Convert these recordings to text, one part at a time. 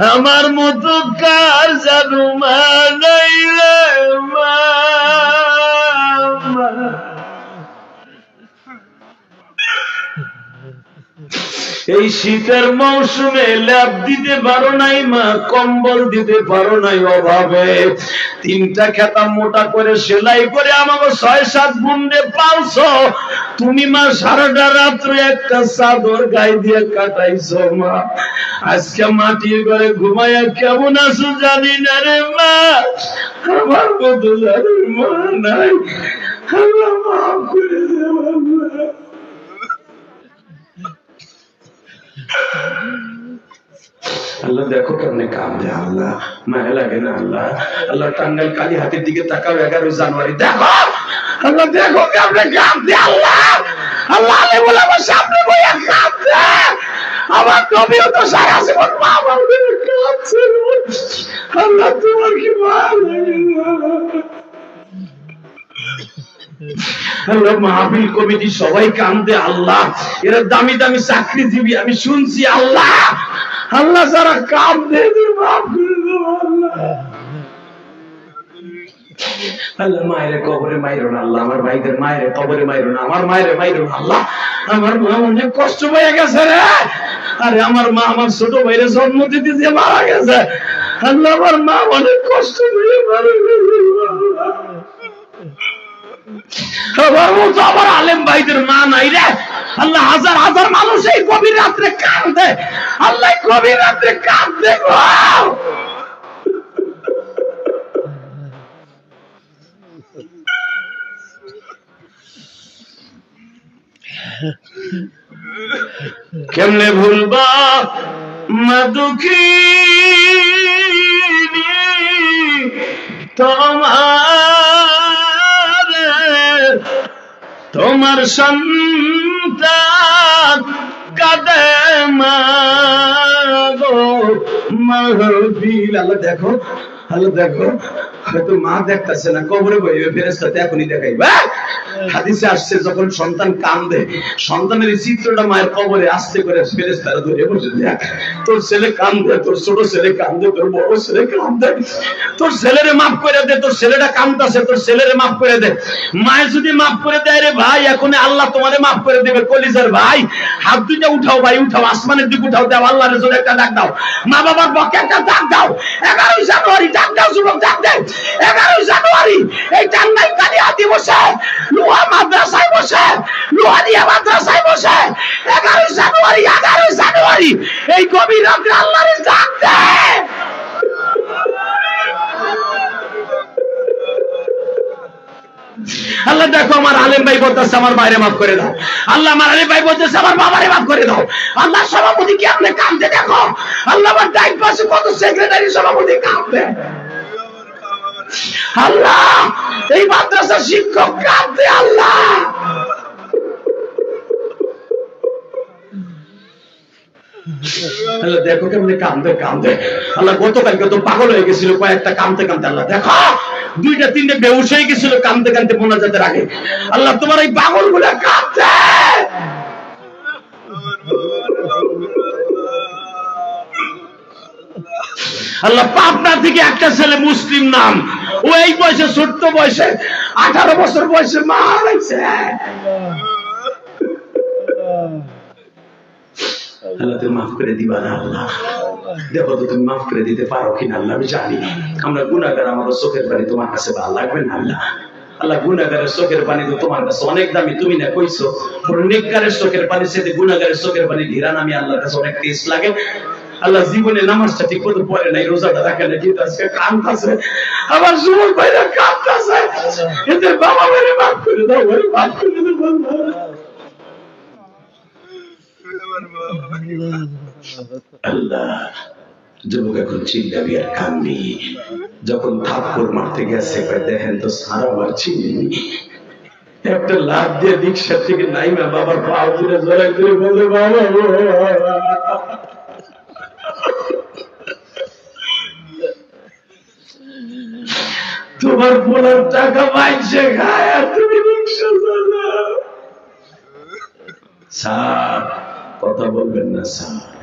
আমার মতো কার জানো মা নাই রে মা। এই শীতের মৌসুমে ল্যাপ দিতে পারো নাই মা, কম্বল দিতে পারো নাই অভাবে। 3টা খেতা মোটা করে সেলাই করে আমাকে 6-7 বুন্ডে পালছো তুমি মা। সারাটা রাত্রে একটা চাদর গায়ে দিয়ে কাটাইছো মা। আজকে মাটির ঘরে ঘুমাইয়া কেমন আছো জানি না রে মা। আমার মতো জানি মা নাই, আল্লাহ মাফ করে দেব। আল্লাহ দেখো কেমনে কাঁদে, আল্লাহ মায়া লাগে না আল্লাহ। আল্লাহ টাঙ্গাইল কালী হাতির দিকে তাকাও 11 জানুয়ারি, দেখো আল্লাহ দেখো কেমনে কাঁদে আল্লাহ। আল্লাহ বলে আমার সামনে বইয়া কাঁদে। আমার কবিও তো সারা জীবন মা বাবা কাঁদছে। আল্লাহ তোমার কি মায়া লাগে না। আল্লাহ মাহফিল কমিটি সবাই কান্দে আল্লাহ। এরা দামি দামি চাকরিজীবী আমি শুনছি আল্লাহ। আল্লাহ যারা কান্দে মাফ করে দাও আল্লাহ। আল্লাহ মায়ের কবরে মাইরো না আল্লাহ, আমার ভাইদের মায়ের কবরে মাইরো না, আমার মায়ের মাইরো না আল্লাহ। আমার মা অনেক কষ্ট পেয়ে গেছে রে। আরে আমার মা আমার ছোট ভাইরে জন্ম দিতে দিয়ে মারা গেছে। আল্লাহ আমার মা অনেক কষ্ট পেয়ে মারা গেছে। আমার মতো আমার আলেম ভাইদের মা নাই রে আল্লাহ। হাজার হাজার মানুষ এই গভীর রাত্রে কাঁদে আল্লাহ, গভীর রাত্রে কাঁদে গো। কেমনে ভুলবা মা দুঃখী তোমার সন্তান কাঁদে মা গো মাহফিল। আল্লাহ দেখো, আল্লাহ দেখো, হয়তো মা দেখতেছে না, কবরে বইবে ফেরেশতাতে এখনই দেখাইবা। হাদিসে আসছে যখন সন্তান কাঁদে, সন্তানের চিত্রটা মায়ের কবরে আস্তে করে ফেরেশতারা ধরে বসে দেখ। তোর ছেলে কাঁদে, তোর ছোট ছেলে কাঁদে, তোর বড় ছেলে কাঁদে, তোর ছেলেরে মাফ করে দে। তোর ছেলেটা কাঁদতেছে, তোর ছেলেরে মাফ করে দে। মায়ের যদি মাফ করে দেয় রে ভাই, এখন আল্লাহ তোমারে মাফ করে দেবে। কলিজার ভাই হাত দুইটা উঠাও ভাই, উঠাও, আসমানের দিকে উঠাও, দাও আল্লাহর জন্য একটা ডাক দাও। মা বাবার পক্ষে একটা ডাক দাও। 11 জানুয়ারি ডাক দাও, যুবক ডাক দেন। 11 জানুয়ারি এই টাঙ্গাইল কালী হাতি বসে, লোহা মাদ্রাসায় বসে, লোহানিয়া মাদ্রাসায় বসে 11 জানুয়ারি এই গভীর রাত্রে আল্লাহর ডাক দেয়। আল্লাহ দেখো আমার আলেম ভাই বলতেছে আমার বাইরে মাফ করে দাও। আল্লাহ আমার আলেম ভাই বলতেছে আমার বাবারে মাফ করে দাও। আল্লাহ সভাপতি কি আপনি কাঁদতে দেখো। আল্লাহ আমার ডাইন পাশে কত সেক্রেটারি সভাপতি কাঁদবে। আল্লাহ এই মাদ্রাসার শিক্ষক কাঁদবে। আল্লাহ আল্লাহ দেখো কেমনে কাঁদবে কাঁদবে। আল্লাহ গতকালকে তো পাগল হয়ে গেছিল কয়েকটা কাঁদতে কাঁদতে। আল্লাহ দেখো 2-3 বেহুশ হয়ে গেছিল কাঁদতে কাঁদতে মোনাজাতের আগে। আল্লাহ তোমার এই পাগল গুলা কাঁদছে। আল্লাহ পাবনা থেকে একটা ছেলে মুসলিম নাম, ও এই বয়সে, ছোট্ট বয়সে 18 বছর বয়সে মারা গেছে। আল্লাহ তুমি মাফ করে দিবা না আল্লাহ। দেখো তো তুমি মাফ করে দিতে পারো কিনা আল্লাহ। আমি জানি আমরা গুনাহগার, আমাদের চোখের পানি তোমার কাছে ভালো লাগবে না আল্লাহ। আল্লাহ গুনাহগারের চোখের পানি তো তোমার কাছে অনেক দামি, তুমি না কইছো নেককারের চোখের পানি সাথে গুনাহগারের চোখের পানি ঘিরান আমি আল্লাহর কাছে অনেক টেস্ট লাগে। আল্লাহ জীবনে নামাজটা ঠিক মতো পড়ে নাই, রোজাটা রাখে না, কিন্তু আজকে কাঁদতেছে আমার যুবক ভাইরা কাঁদতেছে। এদের বাবা মেরে মাফ করে দাও, মাফ করে দাও আল্লাহ। যুবক এখন চিল্লাবি আর কান্দি। যখন থাপ্পড় মারতে গেছে দেখেন তো সারা বার চিনি একটা লাভ দিয়ে রিক্সা থেকে নাইমা বাবার পা ধরে জড়াই ধরে বলে বাবা তোমার পোলার টাকা পাইছে খায় আর তুমি রিক্সা চালাও। স্যার কথা বলবেন না স্যার,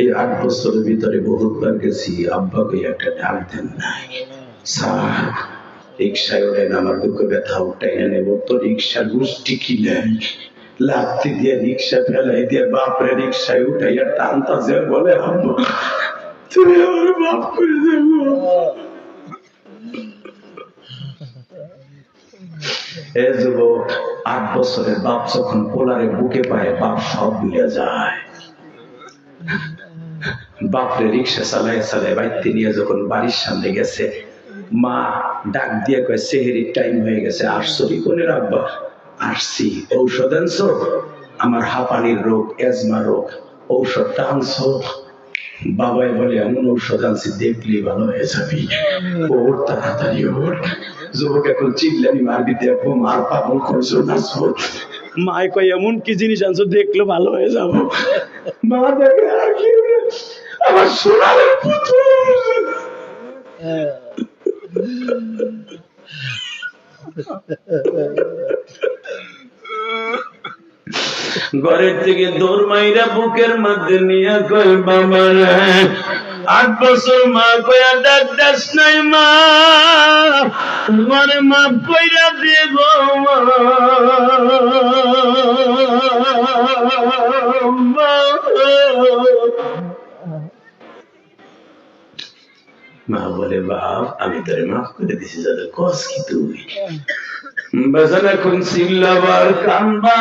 এই 8 বছরের ভিতরে বহুতবার গেছি, আব্বাকে একটা ডাক দেন নাই। স্যার রিক্সায় ওঠেন, আমার দুঃখ ব্যথা উঠাই নেব তো। রিক্সা গোষ্ঠী কিনে লাত্তি দিয়ে রিক্সা ফেলাই দিয়ে বাপরে রিক্সায় উঠাইয়া টানতাছে, বলে আব্বা তুমি আমার বাপ করে দেবো। এ যুবক, 8 বছরের বাপ যখন পোলারে বুকে পায়, বাপ সব ভুলে যায়। বাপরে রিক্সা চালায় চালায় বাইতে নিয়ে যখন বাড়ির সামনে গেছে, মা ডাক দিয়ে কয় সেহেরির টাইম হয়ে গেছে, আসছো কি কোনের আব্বা? আসছি। ঔষধ আনছো? আমার হাঁপানির রোগ, এজমা রোগ, ঔষধটা আনছো? বাবাই বলে এমন ঔষধ আনছি দেখলি ভালো হয়ে যাবি, ওর তাড়াতাড়ি ওর। যুবক এখন চিল্লানি মারবি, দেখো মার পাগল করছো না। মায় কয় এমন কি জিনিস আনছো দেখলে ভালো হয়ে যাবো। মা দেখে আর কি আমার সোনার পুত্র। ঘরের থেকে দৌড় মাইরা বুকের মধ্যে নিয়ে কয় বাবা রে, 8 বছর মা কয়া ডাক দাস নাই মা, তোমারে মাফ কইরা দেব মা। বলে বাপ আমি তোরে মাফ করে দিছি, যাদের কস কি তুই। বাজান এখন চিল্লাবার কান্দবা।